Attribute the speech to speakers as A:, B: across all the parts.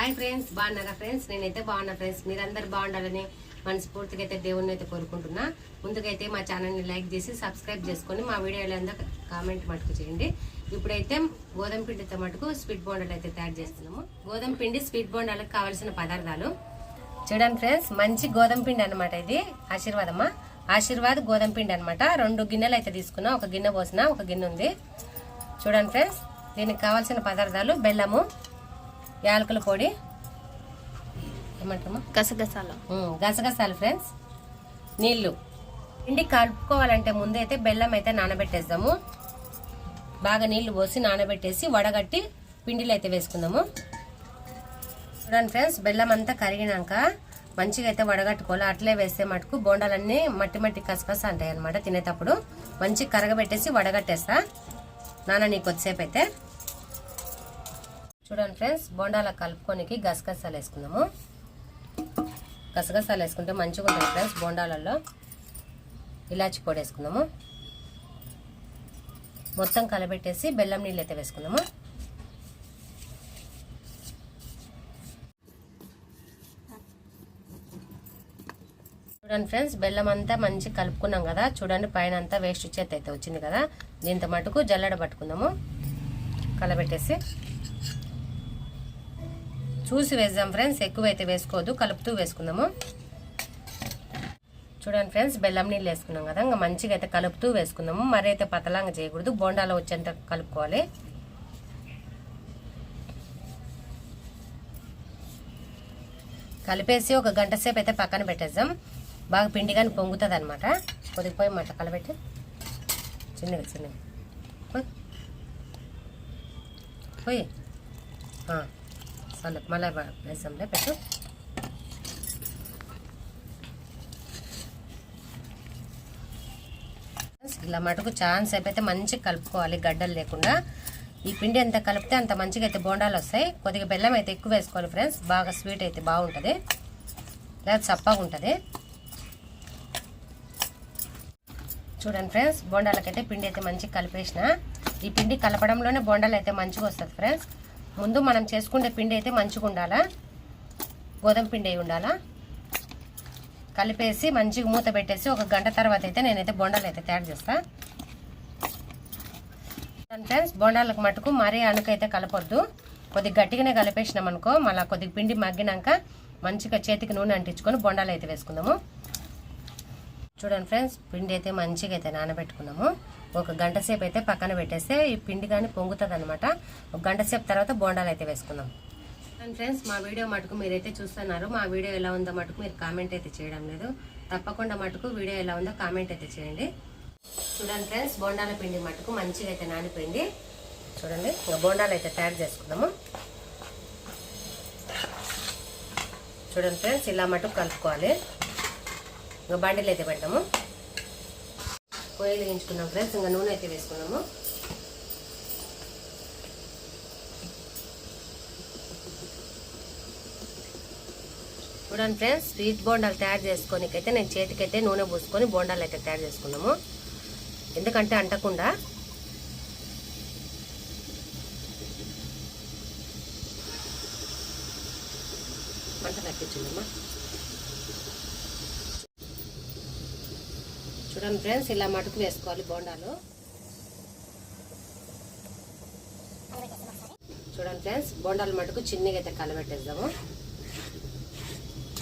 A: Hi friends, బాగున్నారా friends? నేనైతే బాగున్నా ఫ్రెండ్స్. మీరందరూ బాగుండాలని మనస్ఫూర్తిగా అయితే దేవుణ్ణి అయితే కోరుకుంటున్నా. ముందుకైతే మా ఛానల్ని లైక్ చేసి సబ్స్క్రైబ్ చేసుకొని మా వీడియోలు అందరూ కామెంట్ మటుకు చేయండి. ఇప్పుడైతే గోధుమ పిండితో మటుకు స్వీట్ బోండాలు అయితే తయారు చేస్తున్నాము. గోధుమ పిండి స్వీట్ బోండాలకు కావాల్సిన పదార్థాలు చూడండి ఫ్రెండ్స్. మంచి గోధుమ పిండి అనమాట. ఇది ఆశీర్వాద్ గోధుమ పిండి అనమాట. 2 గిన్నెలు అయితే తీసుకున్నా. ఒక గిన్నె పోసిన, ఒక గిన్నె ఉంది. చూడండి ఫ్రెండ్స్, దీనికి కావాల్సిన పదార్థాలు బెల్లము, యాలకుల పొడి, ఏమంటాము గసగసాలు ఫ్రెండ్స్, నీళ్లు. పిండి కలుపుకోవాలంటే ముందు అయితే బెల్లం అయితే నానబెట్టేద్దాము. బాగా నీళ్లు పోసి నానబెట్టేసి వడగట్టి పిండిలో అయితే వేసుకుందాము. చూడండి ఫ్రెండ్స్, బెల్లం అంతా కరిగినాక మంచిగా అయితే వడగట్టుకోవాలి. అట్లే వేస్తే మటుకు బోండాలన్నీ మట్టి కసకస అంటాయి అనమాట. తినేటప్పుడు మంచిగా కరగబెట్టేసి వడగట్టేస్తా నీకు కొద్దిసేపు అయితే. చూడండి ఫ్రెండ్స్, బోండాల కలుపుకోనికి గసగసాలు వేసుకుందాము. గసగసాలు వేసుకుంటే మంచిగా ఉంటుంది ఫ్రెండ్స్. బోండాలలో ఇలాచి పొడి వేసుకుందాము. మొత్తం కలబెట్టేసి బెల్లం నీళ్ళు అయితే వేసుకుందాము. చూడండి ఫ్రెండ్స్, బెల్లం అంతా మంచి కలుపుకున్నాం కదా. చూడండి పైన అంతా వేస్ట్ చేతి అయితే వచ్చింది కదా. దీంతో మటుకు జల్లెడ పట్టుకుందాము. కలబెట్టేసి చూసి వేద్దాం ఫ్రెండ్స్. ఎక్కువైతే వేసుకోవద్దు, కలుపుతూ వేసుకుందాము. చూడండి ఫ్రెండ్స్, బెల్లం నీళ్ళు వేసుకున్నాం కదా. ఇంకా మంచిగా అయితే కలుపుతూ వేసుకుందాము. మరి అయితే పతలాంగా చేయకూడదు, బోండాలో వచ్చేంత కలుపుకోవాలి. కలిపేసి ఒక గంట సేపు అయితే పక్కన పెట్టేద్దాం. బాగా పిండి కానీ పొంగుతుంది అనమాట. కొద్దిగా పోయి మాట కలబెట్టి చిన్నగా పోయి సరే మళ్ళీ వేసాంలే పెట్టు. ఇలా మటుకు ఛాన్స్ అయిపోతే మంచిగా కలుపుకోవాలి, గడ్డలు లేకుండా. ఈ పిండి ఎంత కలిపితే అంత మంచిగా అయితే బోండాలు వస్తాయి. కొద్దిగా బెల్లం అయితే ఎక్కువ వేసుకోవాలి ఫ్రెండ్స్. బాగా స్వీట్ అయితే బాగుంటుంది, లేదా చప్పగా ఉంటుంది. చూడండి ఫ్రెండ్స్, బోండాలకైతే పిండి అయితే మంచిగా కలిపేసిన. ఈ పిండి కలపడంలోనే బోండాలు అయితే మంచిగా వస్తుంది ఫ్రెండ్స్. ముందు మనం చేసుకునే పిండి అయితే మంచిగా ఉండాలా, గోధుమ పిండి అయి ఉండాలా. కలిపేసి మంచిగా మూత పెట్టేసి ఒక గంట తర్వాత అయితే నేనైతే బోండాలు అయితే తయారు చేస్తాను ఫ్రెండ్స్. బోండాలకు మటుకు మరీ అణుకైతే కలపొద్దు. కొద్దిగా గట్టిగానే కలిపేసినాం అనుకో, మళ్ళీ కొద్దిగా పిండి మగ్గినాక మంచిగా చేతికి నూనె అంటించుకొని బోండాలు అయితే వేసుకుందాము. చూడండి ఫ్రెండ్స్, పిండి అయితే మంచిగా అయితే నానబెట్టుకున్నాము. ఒక గంట సేపు అయితే పక్కన పెట్టేస్తే ఈ పిండి కానీ పొంగుతుంది అనమాట. ఒక గంట సేపు తర్వాత బోండాలు అయితే వేసుకుందాం. ఫ్రెండ్స్, మా వీడియో మటుకు మీరైతే చూస్తున్నారు. మా వీడియో ఎలా ఉందో మటుకు మీరు కామెంట్ అయితే చేయడం లేదు. తప్పకుండా మటుకు వీడియో ఎలా ఉందో కామెంట్ అయితే చేయండి. చూడండి ఫ్రెండ్స్, బోండాల పిండి మటుకు మంచిగా అయితే నానిపోయింది. చూడండి, ఇంకా బోండాలు అయితే తయారు చేసుకుందాము. చూడండి ఫ్రెండ్స్, ఇలా మటుకు కలుపుకోవాలి. ఇంకా బండిలు అయితే పెట్టాము. పొయ్యిలు వేయించుకున్నాం ఫ్రెండ్స్. ఇంకా నూనె అయితే వేసుకున్నాము. చూడండి ఫ్రెండ్స్, స్వీట్ బోండాలు తయారు చేసుకోనికైతే నేను చేతికైతే నూనె పూసుకొని బోండాలు అయితే తయారు చేసుకున్నాము. ఎందుకంటే అంటకుండా. మంట తగ్గించిందమ్మా. చూడండి ఫ్రెండ్స్, ఇలా మటుకు వేసుకోవాలి బోండాలు. చూడండి ఫ్రెండ్స్, బోండాలు మటుకు చిన్నగా అయితే కలబెట్టేద్దాము.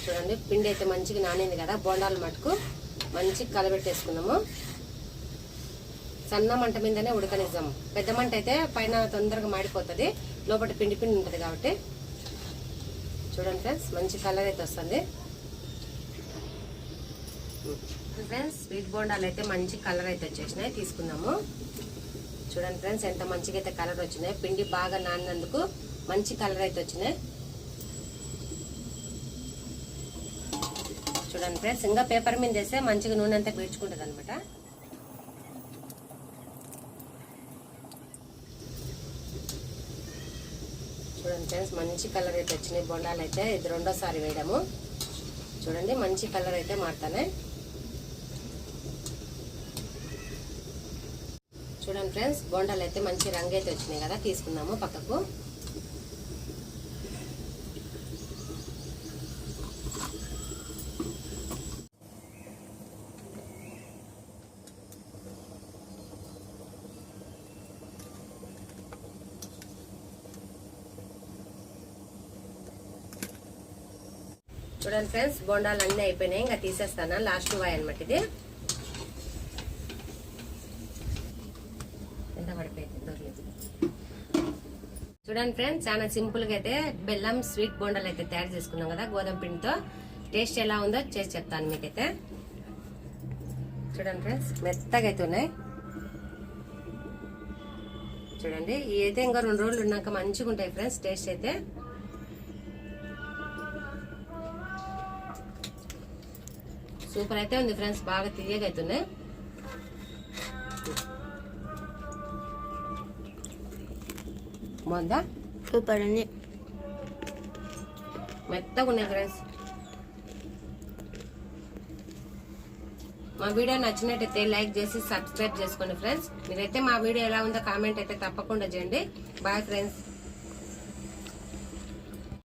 A: చూడండి, పిండి అయితే మంచిగా నానింది కదా. బోండాలు మటుకు మంచిగా కలబెట్టేసుకున్నాము. సన్న మంట మీదనే ఉడకనిద్దాము. పెద్ద మంట అయితే పైన తొందరగా మాడిపోతుంది, లోపల పిండి ఉంటుంది కాబట్టి. చూడండి ఫ్రెండ్స్, మంచి కలర్ అయితే వస్తుంది. ఫ్రెండ్స్, స్వీట్ బోండాలు అయితే మంచి కలర్ అయితే వచ్చేసినాయి, తీసుకుందాము. చూడండి ఫ్రెండ్స్, ఎంత మంచిగా అయితే కలర్ వచ్చినాయి. పిండి బాగా నానినందుకు మంచి కలర్ అయితే వచ్చినాయి. చూడండి ఫ్రెండ్స్, ఇంకా పేపర్ మీద వేస్తే మంచిగా నూనె అంతా పీల్చుకుంటుంది అనమాట. చూడండి ఫ్రెండ్స్, మంచి కలర్ అయితే వచ్చినాయి బోండాలు అయితే. ఇది రెండోసారి వేయడము. చూడండి, మంచి కలర్ అయితే మారుతాయి. చూడండి ఫ్రెండ్స్, బోండాలు అయితే మంచి రంగు అయితే వచ్చినాయి కదా. తీసుకుందాము పక్కకు. చూడండి ఫ్రెండ్స్, బోండాలు అన్నీ అయిపోయినాయి. ఇంకా తీసేస్తాను. లాస్ట్ వాయి అనమాట ఇది. ఎంత పడిపోయింది దొరలేదు. చూడండి ఫ్రెండ్స్, చాలా సింపుల్ గా అయితే బెల్లం స్వీట్ బోండాలు అయితే తయారు చేసుకున్నాం కదా గోధుమ పిండితో. టేస్ట్ ఎలా ఉందో చేసి చెప్తాను మీకైతే. చూడండి ఫ్రెండ్స్, మెత్తగా అయితే ఉన్నాయి. చూడండి, ఇవి అయితే ఇంకా 2 రోజులు ఉన్నాక మంచిగా ఉంటాయి ఫ్రెండ్స్. టేస్ట్ అయితే సూపర్ అయితే ఉంది ఫ్రెండ్స్. బాగా తీయగా అవుతున్నాయి. బాగుందా?
B: సూపర్ అండి,
A: మెత్తగా ఉన్నాయి ఫ్రెండ్స్. మా వీడియో నచ్చినట్టయితే లైక్ చేసి సబ్స్క్రైబ్ చేసుకోండి ఫ్రెండ్స్. మీరైతే మా వీడియో ఎలా ఉందో కామెంట్ అయితే తప్పకుండా చేయండి. Bye friends.